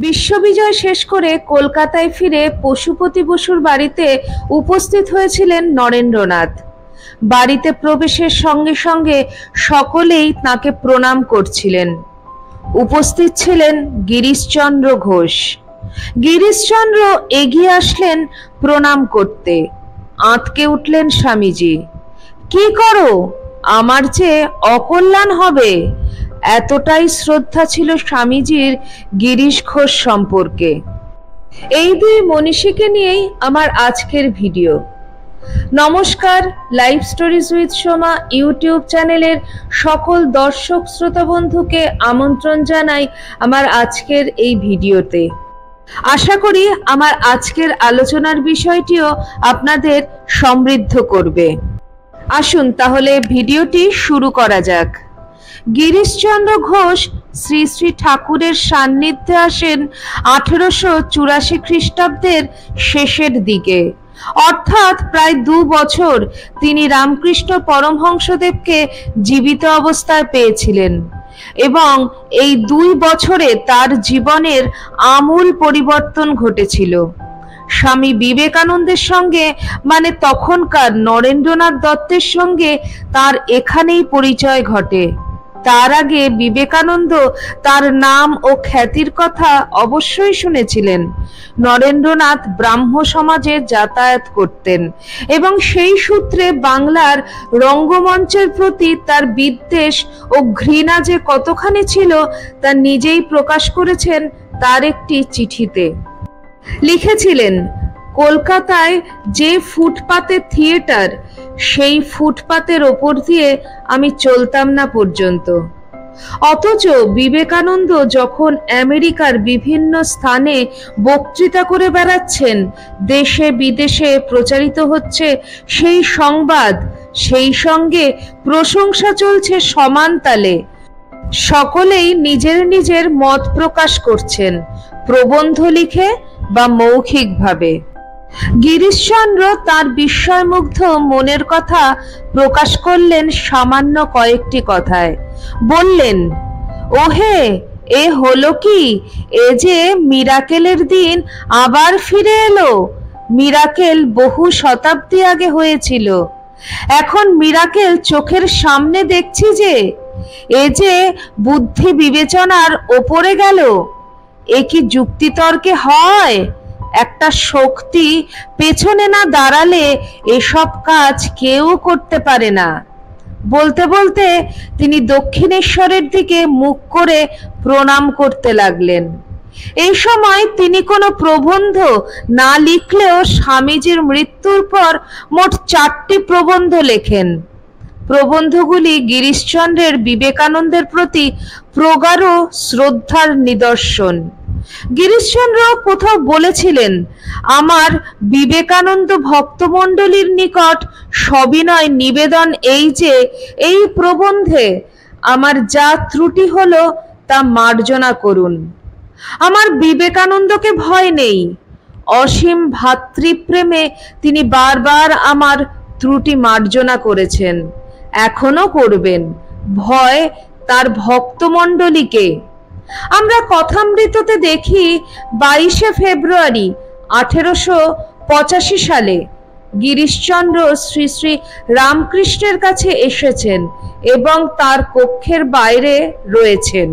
বিশ্ববিজয় শেষ করে কলকাতায় ফিরে পশুপতি বসুর বাড়িতে উপস্থিত হয়েছিলেন নরেন্দ্রনাথ। বাড়িতে প্রবেশের সঙ্গে সঙ্গে সকলেই তাকে প্রণাম করছিলেন। উপস্থিত ছিলেন গিরিশচন্দ্র ঘোষ। গিরিশচন্দ্র এগিয়ে আসলেন প্রণাম করতে। আঁতকে উঠলেন স্বামীজি। কি করো, আমার চেয়ে অকল্যাণ হবে। এতটাই শ্রদ্ধা ছিল স্বামীজির গিরিশ ঘোষ সম্পর্কে। এই দুই মনীষীকে নিয়েই আমার আজকের ভিডিও। নমস্কার, live stories with Soma YouTube চ্যানেলের সকল দর্শক শ্রোতা বন্ধুকে আমন্ত্রণ জানাই আমার আজকের এই ভিডিওতে। আশা করি আমার আজকের আলোচনার বিষয়টিও আপনাদের সমৃদ্ধ করবে। আসুন তাহলে ভিডিওটি শুরু করা যাক। গিরিশচন্দ্র ঘোষ শ্রী শ্রী ঠাকুরের সান্নিধ্যে আসেন 1884 খ্রিস্টাব্দের শেষের দিকে, অর্থাৎ প্রায় 2 বছর তিনি রামকৃষ্ণ পরমহংসদেবকে জীবিত অবস্থায় পেয়েছিলেন এবং এই 2 বছরে তার জীবনের আমূল পরিবর্তন ঘটেছিল। স্বামী বিবেকানন্দের সঙ্গে, মানে তখনকার নরেন্দ্রনাথ দত্তের সঙ্গে তার এখানেই পরিচয় ঘটে। তার আগে বিবেকানন্দ তার নাম ও খ্যাতির কথা অবশ্যই শুনেছিলেন। নরেন্দ্রনাথ ব্রাহ্ম সমাজে যাতায়াত করতেন এবং সেই সূত্রে বাংলার রঙ্গমঞ্চের প্রতি তার বিদ্বেষ ও ঘৃণা যে কতখানি ছিল তা নিজেই প্রকাশ করেছেন তার একটি চিঠিতে। লিখেছিলেন, কলকাতায় যে ফুটপাতে থিয়েটার, সেই ফুটপাতের ওপর দিয়ে আমি চলতাম না পর্যন্ত। অথচ বিবেকানন্দ যখন আমেরিকার বিভিন্ন স্থানে বক্তৃতা করে বেড়াচ্ছেন, দেশে বিদেশে প্রচারিত হচ্ছে সেই সংবাদ, সেই সঙ্গে প্রশংসা চলছে সমান তালে। সকলেই নিজের নিজের মত প্রকাশ করছেন, প্রবন্ধ লিখে বা মৌখিকভাবে। গিরিশচন্দ্র তার বিস্ময়মুগ্ধ মনের কথা প্রকাশ করলেন সামান্য কয়েকটি কথায়। বললেন, ওহে, এ হলো কি? এ যে মিরাকেলের দিন আবার ফিরে এলো। মিরাকেল বহু শতাব্দী আগে হয়েছিল, এখন মিরাকেল চোখের সামনে দেখছি যে। এ যে বুদ্ধি বিবেচনার ওপরে গেল। এ কি যুক্তিতর্কে হয়? একটা শক্তি পেছনে না দাঁড়ালে এসব কাজ কেউ করতে পারে না। বলতে বলতে তিনি দক্ষিণেশ্বরের দিকে মুখ করে প্রণাম করতে লাগলেন। এই সময় তিনি কোনো প্রবন্ধ না লিখলেও স্বামীজির মৃত্যুর পর মোট 4টি প্রবন্ধ লেখেন। প্রবন্ধগুলি গিরিশচন্দ্রের বিবেকানন্দের প্রতি প্রগাঢ় শ্রদ্ধার নিদর্শন। গিরিশচন্দ্র কোথাও বলেছিলেন, আমার বিবেকানন্দ ভক্তমণ্ডলীর নিকট সবিনয় নিবেদন এই যে, এই প্রবন্ধে আমার যা ত্রুটি হলো তা মার্জনা করুন। আমার বিবেকানন্দকে ভয় নেই। অসীম ভাতৃপ্রেমে তিনি বারবার আমার ত্রুটি মার্জনা করেছেন, এখনো করবেন। ভয় তার ভক্তমণ্ডলীকে। আমরা কথামৃততে দেখি 22শে ফেব্রুয়ারি 1885 সালে গিরিশচন্দ্র শ্রী শ্রী রামকৃষ্ণের কাছে এসেছেন এবং তার কক্ষের বাইরে রয়েছেন।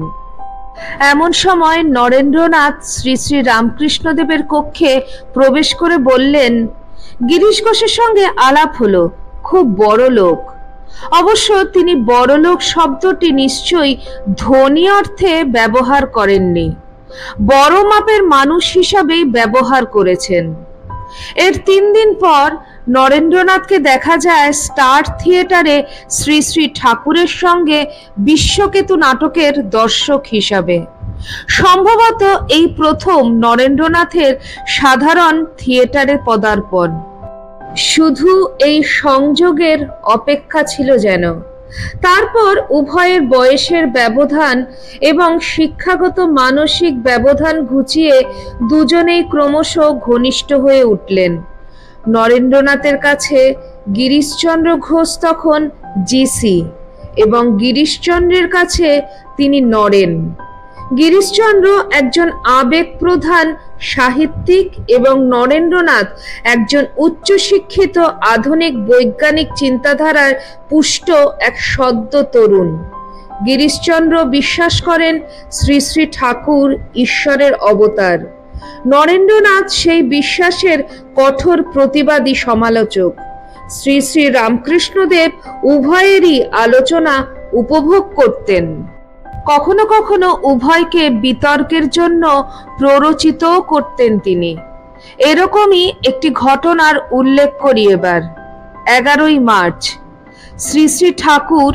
এমন সময় নরেন্দ্রনাথ শ্রী শ্রী রামকৃষ্ণদেবের কক্ষে প্রবেশ করে বললেন, গিরিশ ঘোষের সঙ্গে আলাপ হলো, খুব বড় লোক। অবশ্য তিনি বড়লোক শব্দটি নিশ্চয়ই ধনী অর্থে ব্যবহার করেননি, বড় মাপের মানুষ হিসাবেই ব্যবহার করেছেন। এর 3 দিন পর নরেন্দ্রনাথকে দেখা যায় স্টার থিয়েটারে শ্রী শ্রী ঠাকুরের সঙ্গে বিশ্বকেতু নাটকের দর্শক হিসাবে। সম্ভবত এই প্রথম নরেন্দ্রনাথের সাধারণ থিয়েটারে পদার্পণ। শুধু এই সংযোগের অপেক্ষা ছিল যেন। তারপর উভয়ের বয়সের ব্যবধান এবং শিক্ষাগত মানসিক ব্যবধান ঘুচিয়ে দুজনেই ক্রমশ ঘনিষ্ঠ হয়ে উঠলেন। নরেন্দ্রনাথের কাছে গিরিশচন্দ্র ঘোষ তখন জিসি এবং গিরিশচন্দ্রের কাছে তিনি নরেন। গিরিশচন্দ্র একজন আবেগপ্রধান সাহিত্যিক এবং নরেন্দ্রনাথ একজন উচ্চশিক্ষিত আধুনিক বৈজ্ঞানিক চিন্তাধারায় পুষ্ট এক সদ্য তরুণ। গিরিশচন্দ্র বিশ্বাস করেন শ্রী শ্রী ঠাকুর ঈশ্বরের অবতার। নরেন্দ্রনাথ সেই বিশ্বাসের কঠোর প্রতিবাদী সমালোচক। শ্রী শ্রী রামকৃষ্ণদেব উভয়েরই আলোচনা উপভোগ করতেন। কখনো কখনো উভয়কে বিতর্কের জন্য প্ররোচিত করতেন তিনি। এরকমই একটি ঘটনার উল্লেখ করি এবার। 11ই মার্চ শ্রী শ্রী ঠাকুর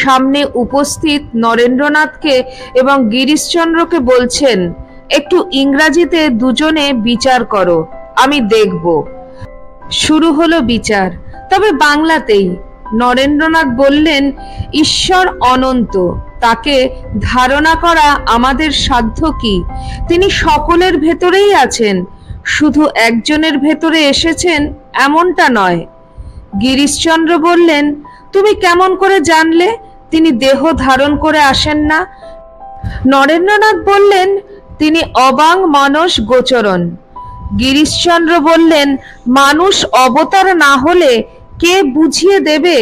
সামনে উপস্থিত নরেন্দ্রনাথকে এবং গিরিশচন্দ্রকে বলছেন, একটু ইংরাজিতে দুজনে বিচার করো, আমি দেখব। শুরু হলো বিচার, তবে বাংলাতেই। নরেন্দ্রনাথ বললেন, ঈশ্বর অনন্ত, তাকে ধারণা করা আমাদের সাধ্য কি? তিনি সকলের ভেতরেই আছেন, শুধু একজনের ভেতরে এসেছেন এমনটা নয়। গিরিশচন্দ্র বললেন, তুমি কেমন করে জানলে তিনি দেহ ধারণ করে আসেন না? নরেন্দ্রনাথ বললেন, তিনি অবাং মানস গোচরণ। গিরিশচন্দ্র বললেন, মানুষ অবতার না হলে কে বুঝিয়ে দেবে?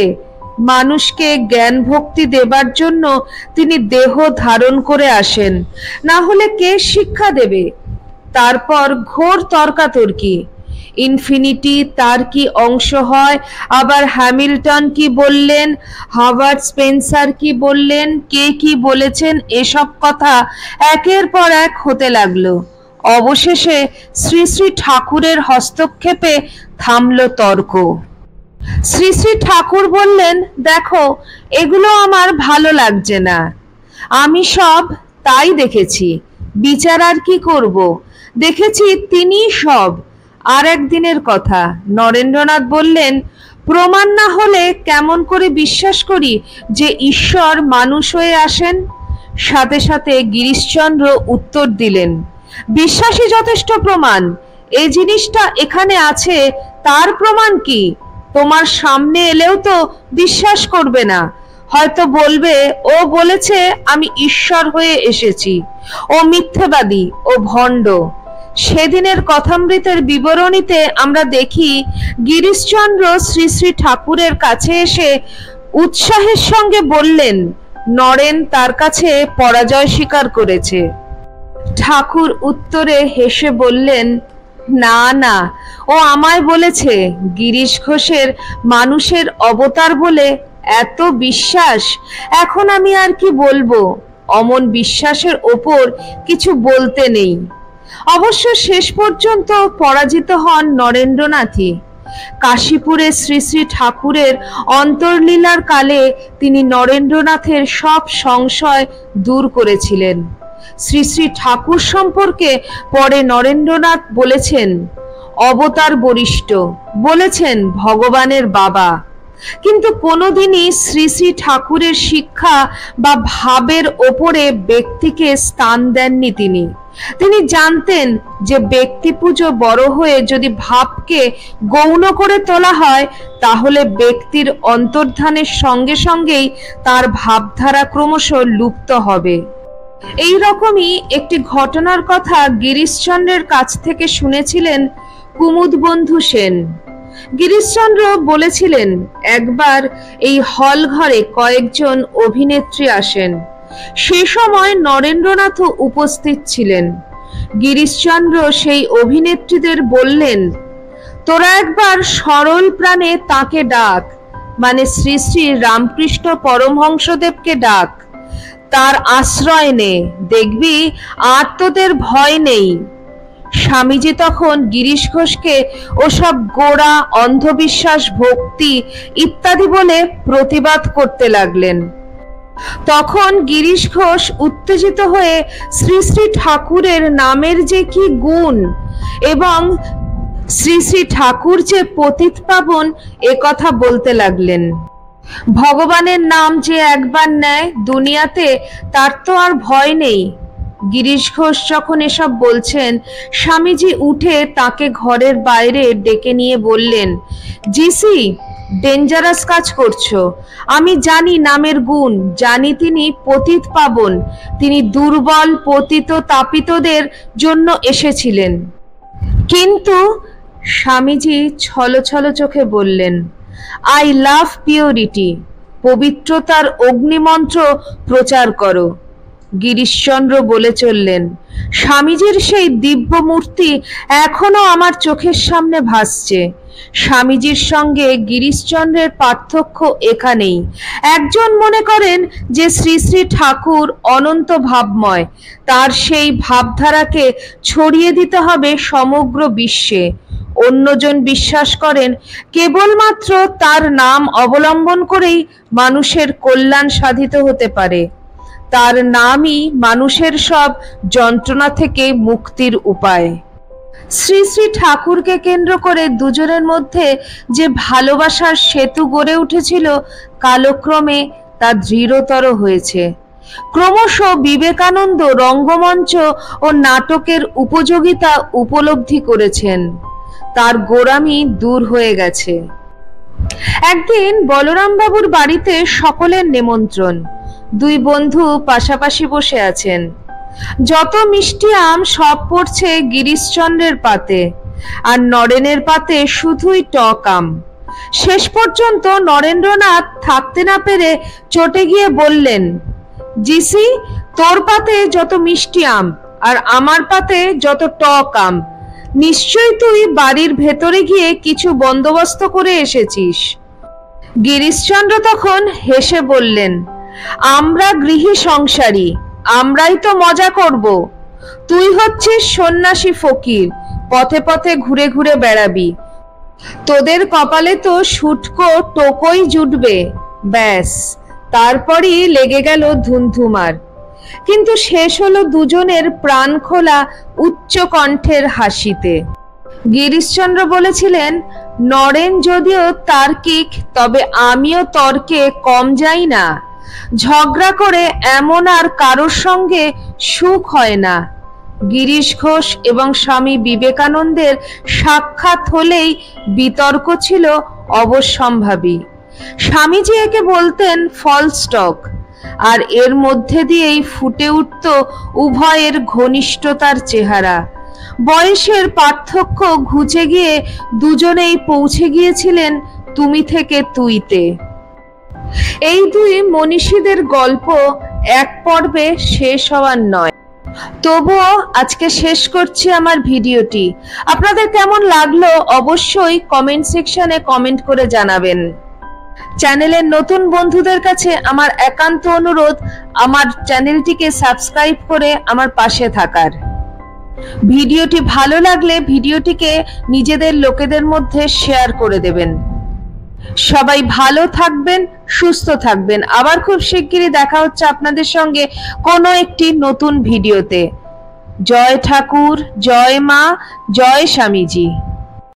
মানুষকে জ্ঞান ভক্তি দেবার জন্য তিনি দেহ ধারণ করে আসেন, না হলে কে শিক্ষা দেবে? তারপর ঘোর তর্কাতর্কি। ইনফিনিটি তার কি অংশ হয়, আবার হ্যামিল্টন কি বললেন, হাওয়ার্ড স্পেন্সার কি বললেন, কে কি বলেছেন, এসব কথা একের পর এক হতে লাগলো। অবশেষে শ্রী শ্রী ঠাকুরের হস্তক্ষেপে থামল তর্ক। শ্রী শ্রী ঠাকুর বললেন, দেখো, এগুলো আমার ভালো লাগছে না। আমি সব তাই দেখেছি, বিচার আর কি করব? দেখেছি তিনি সব। আর একদিনের কথা। নরেন্দ্রনাথ বললেন, প্রমাণ না হলে কেমন করে বিশ্বাস করি যে ঈশ্বর মানুষ হয়ে আসেন? সাথে সাথে গিরিশচন্দ্র উত্তর দিলেন, বিশ্বাসই যথেষ্ট প্রমাণ। এই জিনিসটা এখানে আছে, তার প্রমাণ কি? তোমার সামনে এলেও তো বিশ্বাস করবে না, হয়তো বলবে ও বলেছে আমি ঈশ্বর হয়ে এসেছি। ও মিথ্যাবাদী, ও ভণ্ড। সেদিনের কথামৃতের বিবরণীতে আমরা দেখি গিরিশচন্দ্র শ্রী শ্রী ঠাকুরের কাছে এসে উৎসাহের সঙ্গে বললেন, নরেন তার কাছে পরাজয় স্বীকার করেছে। ঠাকুর উত্তরে হেসে বললেন, না না, ও আমায় বলেছে গিরিশ ঘোষের মানুষের অবতার বলে এত বিশ্বাস। এখন আমি আর কি বলবো? অমন বিশ্বাসের ওপর কিছু বলতে নেই। অবশ্য শেষ পর্যন্ত পরাজিত হন নরেন্দ্রনাথই। কাশীপুরে শ্রী শ্রী ঠাকুরের অন্তর্লীলার কালে তিনি নরেন্দ্রনাথের সব সংশয় দূর করেছিলেন। শ্রী শ্রী ঠাকুর সম্পর্কে পরে নরেন্দ্রনাথ বলেছেন, অবতার বরিষ্ঠ, বলেছেন ভগবানের বাবা। কিন্তু কোনোদিনই শ্রী শ্রী ঠাকুরের শিক্ষা বা ভাবের ওপরে ব্যক্তিকে স্থান দেননি তিনি। তিনি জানতেন যে ব্যক্তি পুজো বড় হয়ে যদি ভাবকে গৌণ করে তোলা হয়, তাহলে ব্যক্তির অন্তর্ধানের সঙ্গে সঙ্গেই তার ভাবধারা ক্রমশ লুপ্ত হবে। এই রকমই একটি ঘটনার কথা গিরিশচন্দ্রের কাছ থেকে শুনেছিলেন কুমুদবন্ধু সেন। গিরিশচন্দ্র বলেছিলেন, একবার এই হল ঘরে কয়েকজন অভিনেত্রী আসেন। সে সময় নরেন্দ্রনাথও উপস্থিত ছিলেন। গিরিশচন্দ্র সেই অভিনেত্রীদের বললেন, তোরা একবার সরল প্রাণে তাকে ডাক, মানে শ্রী শ্রী রামকৃষ্ণ পরমহংসদেবকে ডাক। তার আশ্রয় নে, দেখবি আর তোদের ভয় নেই। স্বামীজি তখন গিরিশ ঘোষকে ওসব গোড়া অন্ধবিশ্বাস, ভক্তি ইত্যাদি বলে প্রতিবাদ করতে লাগলেন। তখন গিরিশ ঘোষ উত্তেজিত হয়ে শ্রী শ্রী ঠাকুরের নামের যে কি গুণ এবং শ্রী শ্রী ঠাকুর যে পতিত পাবন এ কথা বলতে লাগলেন। ভগবানের নাম যে একবার নেয় দুনিয়াতে, তার তো আর ভয় নেই। গিরিশ ঘোষ যখন এসব বলছেন, স্বামীজি উঠে তাকে ঘরের বাইরে ডেকে নিয়ে বললেন, জিসি, ডেঞ্জারাস কাজ করছো। আমি জানি নামের গুণ, জানি তিনি পতিত পাবন, তিনি দুর্বল পতিত তাপিতদের জন্য এসেছিলেন। কিন্তু স্বামীজি ছলছল চোখে বললেন, আই লাভ পিওরিটি, পবিত্রতার অগ্নিমন্ত্র প্রচার করো। গিরিশচন্দ্র বলে চললেন, স্বামীজির সেই দিব্য মূর্তি এখনো আমার চোখের সামনে ভাসছে। স্বামীজির সঙ্গে গিরিশচন্দ্রের পার্থক্য এখানেই। একজন মনে করেন যে শ্রী শ্রী ঠাকুর অনন্ত ভাবময়, তার সেই ভাবধারাকে ছড়িয়ে দিতে হবে সমগ্র বিশ্বে। অন্যজন বিশ্বাস করেন কেবলমাত্র তার নাম অবলম্বন করেই মানুষের কল্যাণ সাধিত হতে পারে। তার নামই মানুষের সব যন্ত্রণা থেকে মুক্তির উপায়। শ্রী শ্রী ঠাকুরকে কেন্দ্র করে দুজনের মধ্যে যে ভালোবাসার সেতু গড়ে উঠেছিল, কালক্রমে তা দৃঢ়তর হয়েছে। ক্রমশ বিবেকানন্দ রঙ্গমঞ্চ ও নাটকের উপযোগিতা উপলব্ধি করেছেন। তার গোঁড়ামি দূর হয়ে গেছে। একদিন বলরাম বাবুর বাড়িতে সকলের নিমন্ত্রণ। দুই বন্ধু পাশাপাশি বসে আছেন। যত মিষ্টি আম সব পড়ছে গিরিশচন্দ্রের পাতে, আর নরেনের পাতে শুধুই টক আম। শেষ পর্যন্ত নরেন্দ্রনাথ থাকতে না পেরে চটে গিয়ে বললেন, জিসি, তোর পাতে যত মিষ্টি আম আর আমার পাতে যত টক আম, নিশ্চয়ই তুই বাড়ির ভেতরে গিয়ে কিছু বন্দোবস্ত করে এসেছিস। গিরিশচন্দ্র তখন হেসে বললেন, আমরা গৃহী সংসারী, আমরাই তো মজা করব। তুই হচ্ছিস সন্ন্যাসী ফকির, পথে পথে ঘুরে ঘুরে বেড়াবি। তোদের কপালে তো শুটকো টোকই জুটবে, ব্যাস, তারপরই লেগে গেল ধুমধুমার। কিন্তু শেষ হলো দুজনের প্রাণ খোলা উচ্চ কণ্ঠের হাসিতে। গিরিশচন্দ্র বলেছিলেন, নরেন যদিও তার্কিক, তবে আমিও তর্কে কম যাই না। ঝগড়া করে এমন আর কারোর সঙ্গে সুখ হয় না। গিরিশ ঘোষ এবং স্বামী বিবেকানন্দের সাক্ষাৎ হলেই বিতর্ক ছিল অবশ্যম্ভাবী। স্বামীজি একে বলতেন ফলস টক, আর এর মধ্যে দিয়েই ফুটে উঠত উভয়ের ঘনিষ্ঠতার চেহারা। বয়সের পার্থক্য ঘুচে গিয়ে দুজনেই পৌঁছে গিয়েছিলেন তুমি থেকে তুইতে। এই দুই মনীষীদের গল্প এক পর্বে শেষ হওয়ার নয়। তবুও আজকে শেষ করছি আমার ভিডিওটি। আপনাদের কেমন লাগলো অবশ্যই কমেন্ট সেকশনে কমেন্ট করে জানাবেন। চ্যানেলের নতুন বন্ধুদের কাছে আমার একান্ত অনুরোধ, আমার চ্যানেলটিকে সাবস্ক্রাইব করে আমার পাশে থাকার। ভিডিওটি ভালো লাগলে ভিডিওটিকে নিজেদের লোকেদের মধ্যে শেয়ার করে দেবেন। সবাই ভালো থাকবেন, সুস্থ থাকবেন। আবার খুব শিগগিরই দেখা হচ্ছে আপনাদের সঙ্গে কোনো একটি নতুন ভিডিওতে। জয় ঠাকুর, জয় মা, জয় স্বামীজি।